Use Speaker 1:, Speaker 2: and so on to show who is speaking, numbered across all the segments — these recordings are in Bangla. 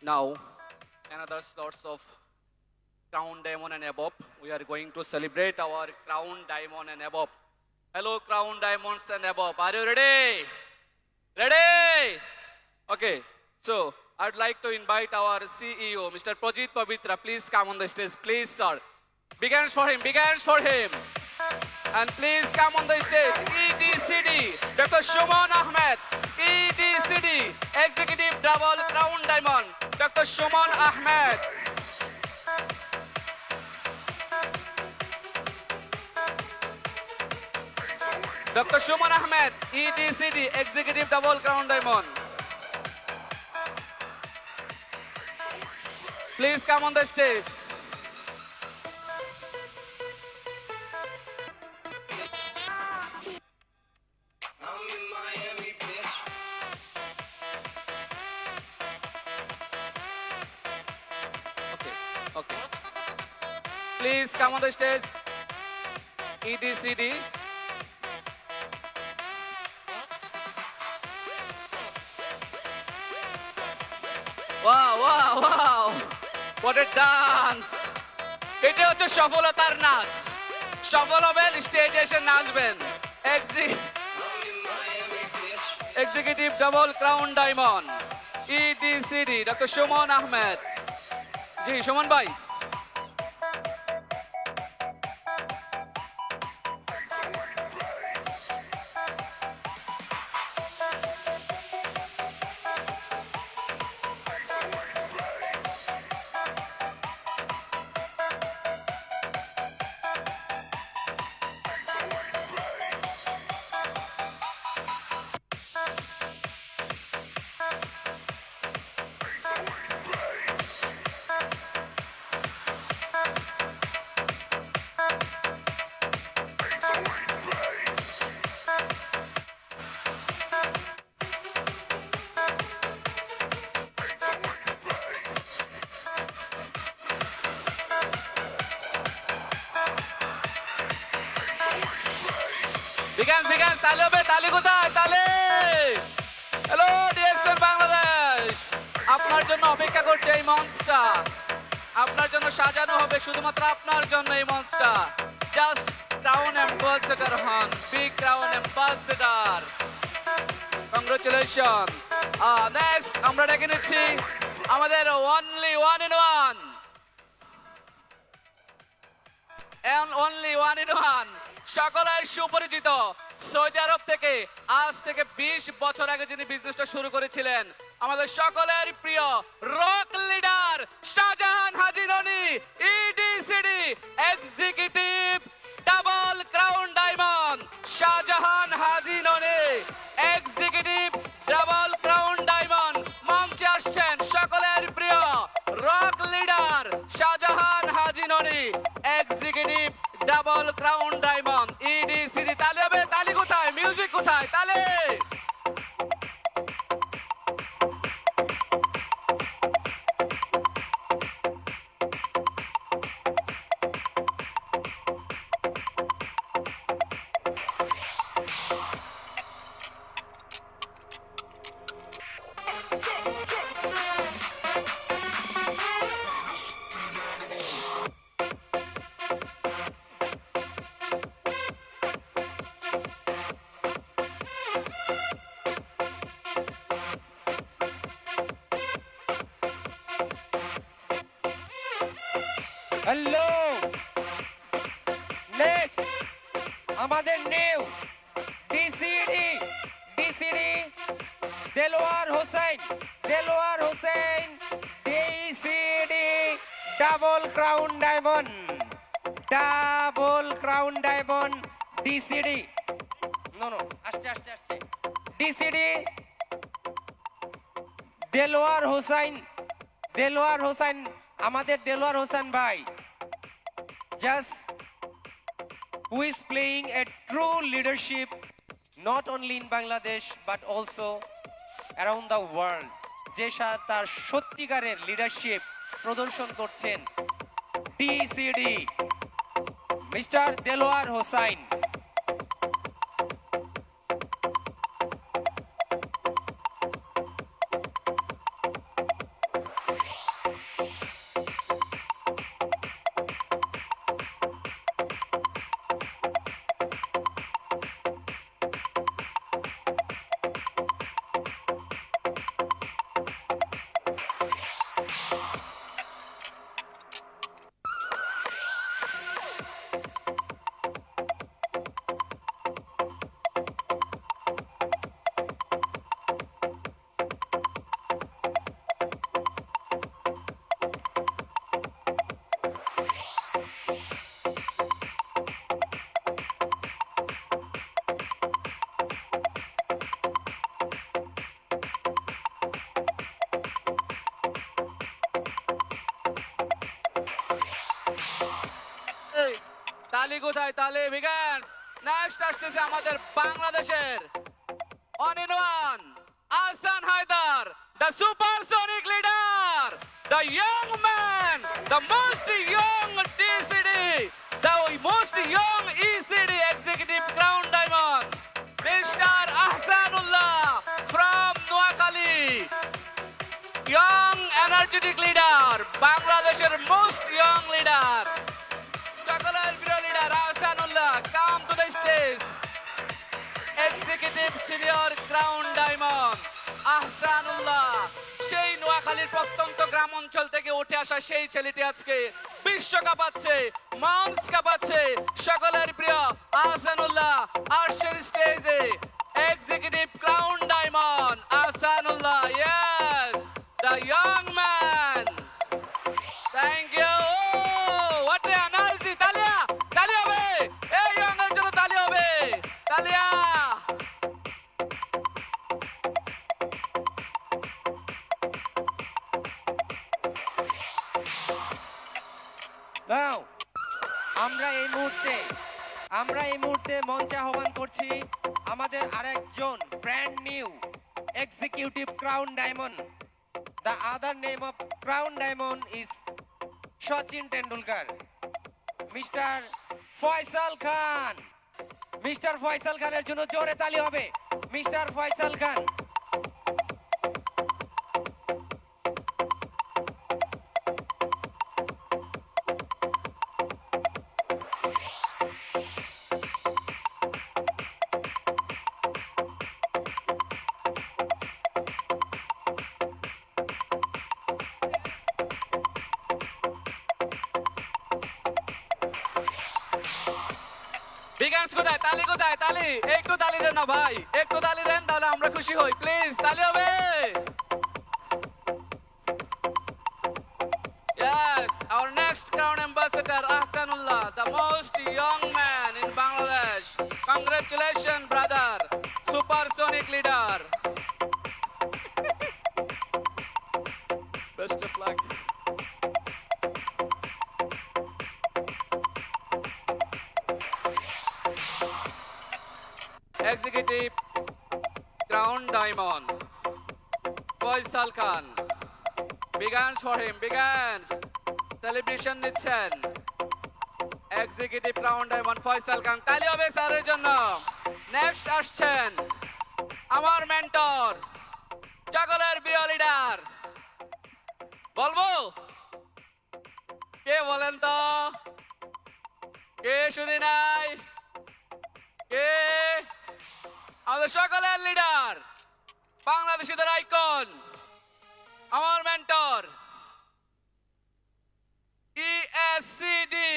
Speaker 1: Now, another slots of Crown Diamond and above. We are going to celebrate our Crown Diamond and above. Hello, Crown Diamonds and above. Are you ready? Ready? Okay. So, I'd like to invite our CEO, Mr. Projit Pavitra. Please come on the stage. Please, sir. Big hands for him. Big hands for him. And please come on the stage. EDCD, Dr. Shuman Ahmed. EDCD, Executive Double Crown Diamond, Dr. Shuman Ahmed. Dr. Shuman Ahmed, EDCD, Executive Double Crown Diamond. Please come on the stage. Okay. Please come on the stage. EDCD. Wow, wow, wow. What a dance. এটা হচ্ছে সফলতার নাচ। সফল হবেন, স্টেজে এসে নাচবেন। Executive double crown diamond, EDCD, doctor Suman Ahmed. জি সুমন ভাই। বিজ্ঞান তালে হবে, তালি কোথায়? তালে। হ্যালো ডিএক্সএল বাংলাদেশ, আপনার জন্য অপেক্ষা করছে এই মঞ্চটা। আপনার জন্য সাজানো হবে শুধুমাত্র আপনার জন্য এই মঞ্চটা। জাস্ট ক্রাউন অ্যাম্বাসেডর হন, big crown ambassador. Congratulation. Next আমরা ডেকে নিচ্ছি আমাদের only one in one, only one in one, সকলের সুপরিচিত, সৌদি আরব থেকে আজ থেকে 20 বছর আগে যিনি বিজনেসটা শুরু করেছিলেন, আমাদের সকলের প্রিয় rock leader Shahjahan Haji Noni, EDCD, executive double crown diamond, Shahjahan Haji Noni, executive double crown diamond. মঞ্চে আসছেন সকলের প্রিয় rock leader Shahjahan Haji Noni, executive double crown diamond, EDCD। তালে হবে, তালি কোথায়? মিউজিক কোথায়? তালে।
Speaker 2: হ্যালো, নেক্সট আমাদের new DCD Delwar Hossain, DCD double crown diamond, DCD. No আসছে ডিসিডি দেলোয়ার হোসেন, আমাদের দেলোয়ার হোসেন ভাই, just who is playing a true leadership not only in Bangladesh but also around the world, যে তার সত্যিকারের লিডারশিপ প্রদর্শন করছেন ডিসিডি মিস্টার দেলোয়ার হোসেন।
Speaker 1: তালি কোথায় তালি বিগান্স নেক্সট আসতেছে আমাদের বাংলাদেশের on in one Ahsan Haidar the supersonic leader the young man the most young TCD the most young ECD executive crown diamond Mr. Ahsanullah from Noakhali young energetic leader Bangladesh's most young leader সকলের প্রিয় leader Ahsanullah come to the stage executive senior crown diamond Ahsanullah সেই নোয়াখালীর প্রত্যন্ত গ্রাম অঞ্চল থেকে উঠে আসা সেই ছেলেটি আজকে বিশ্ব কাঁপাচ্ছে মঞ্চ কাঁপাচ্ছে সকলের প্রিয় আহসানুল্লাহ আসছেন স্টেজে executive crown diamond Ahsanullah yes the young man thank you what a energy তালিয়া তালি হবে এই ইয়ং এর জন্য তালি হবে তালিয়া
Speaker 2: Now, আমরা এই মুহূর্তে মঞ্চে আহ্বান করছি আমাদের আরেকজন brand new executive crown diamond the other name of crown diamond is Sachin Tendulkar mister Faisal Khan mister Faisal খানের জন্য জোরে তালি হবে মিস্টার ফয়সাল খান
Speaker 1: বিগান্স কোথায় তালি কোথায় তালি একটু তালি দেন না ভাই একটু তালি দেন তাহলে আমরা খুশি হই প্লিজ তালি হবে Yes, our next crown ambassador Ahsanullah, the most young man in Bangladesh. Congratulations, brother. Supersonic leader. Best of luck. Executive Crown Diamond Faisal Khan Big hands for him big hands celebration নিচ্ছেন Executive Crown Diamond Faisal Khan তালি হবে স্যারের জন্য নেক্সট আসছেন আমার মেন্টর সকলের প্রিয় লিডার বলবো কে বলেন তো কে শুনি নাই কে আমাদের সকলের লিডার বাংলাদেশিদের আইকন আমার mentor ESCD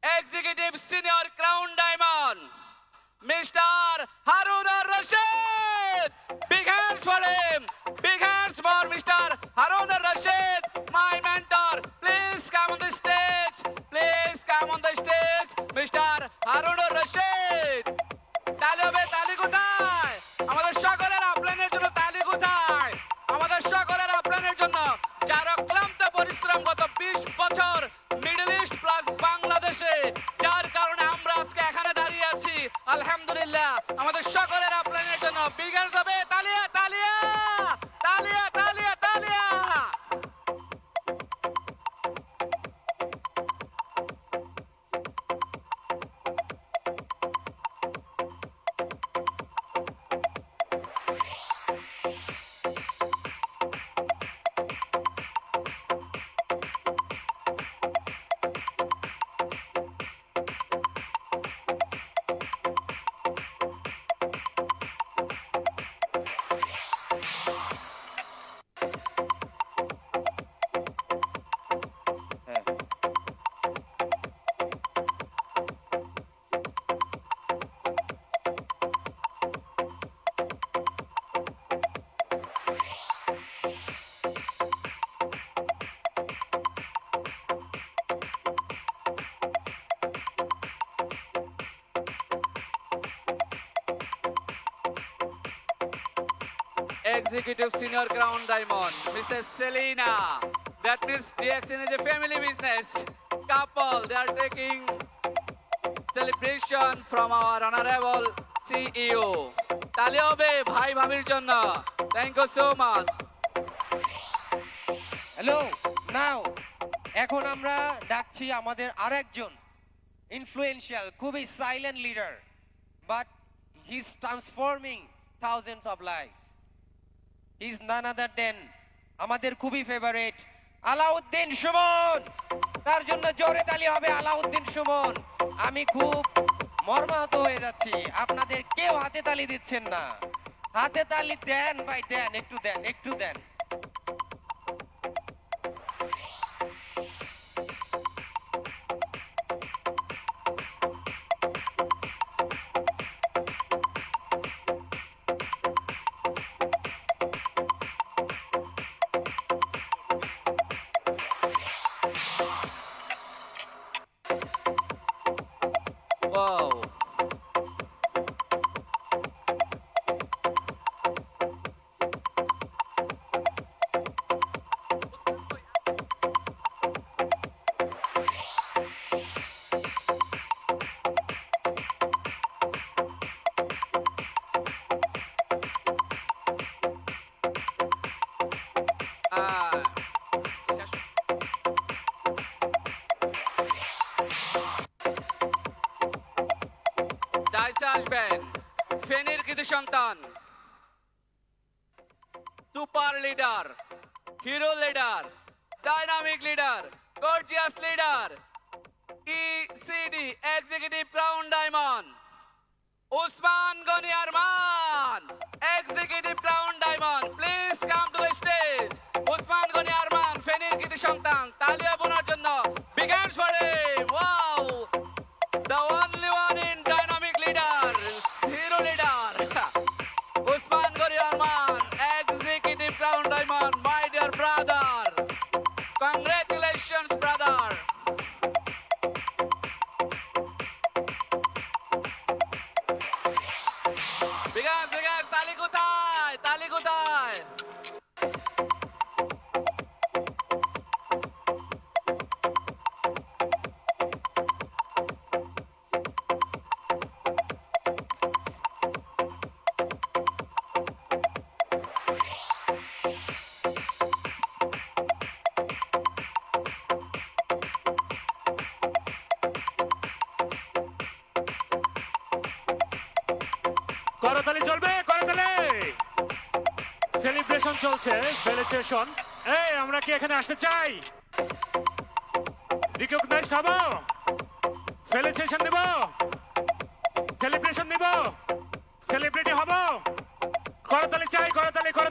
Speaker 1: executive senior crown diamond mister Harun ar Rashid big hands for him big hands for mister Harun ar Rashid my mentor please come on the stage please come on the stage mister Harun ar Rashid তালি হবে তালি কোথায় আমাদের সকলের আপ্যায়নের জন্য তালি কোথায় আমাদের সকলের আপ্যায়নের জন্য যারা ক্লান্ত পরিশ্রম গত 20 বছর মিডল ইস্ট প্লাস বাংলাদেশে যার কারণে আমরা আজকে এখানে দাঁড়িয়ে আছি আলহামদুলিল্লাহ আমাদের সকলের আপ্যায়নের জন্য বিগার হবে তালিয়া তালিয়া তালিয়া তালিয়া তালিয়া Executive Senior Crown Diamond, Mrs. Selena. That means DXN is a family business. Couple, they are taking celebration from our honorable CEO. তালি হবে ভাই ভাবির জন্য। Thank you so much.
Speaker 2: Hello now এখন আমরা ডাকছি আমাদের আরেকজন ইনফ্লুয়েন্সিয়াল খুবই silent leader but he is transforming thousands of lifes he is none other than আমাদের খুবই ফেভারিট আলাউদ্দিন সুমন। তার জন্য জোরে তালি হবে আলাউদ্দিন সুমন। আমি খুব মর্মাহত হয়ে যাচ্ছি, আপনাদের কেউ হাতে তালি দিচ্ছেন না। হাতে তালি দেন ভাই, দেন, একটু দেন, একটু দেন।
Speaker 1: Wow. ডাইসে আসবেন ফেনীর কৃতি সন্তান, super leader, hero leader, dynamic leader, gorgeous leader, ECD executive crown diamond, Osman Gani Arman, executive crown diamond, please come to the stage. Osman Gani Arman ফেনীর কৃতি সন্তান, তালিয়া বোনার জন্য big hands for him. Wow, the only one in dynamic leader, hero leader, Usman Gori Arman, executive crown diamond, my dear brother. Congratulations, brother. Bigas, bigas, tali kutay, tali kutay.
Speaker 3: করতালি চলবে, করতালি। সেলিব্রেশন চলছে, সেলিব্রেশন। এই আমরা কি এখানে আসতে চাই? রিকগনাইজড হব, সেলিব্রেশন দেব, সেলিব্রেশন দেব, সেলিব্রিটি হব। করতালি চাই, করতালি, করতালি।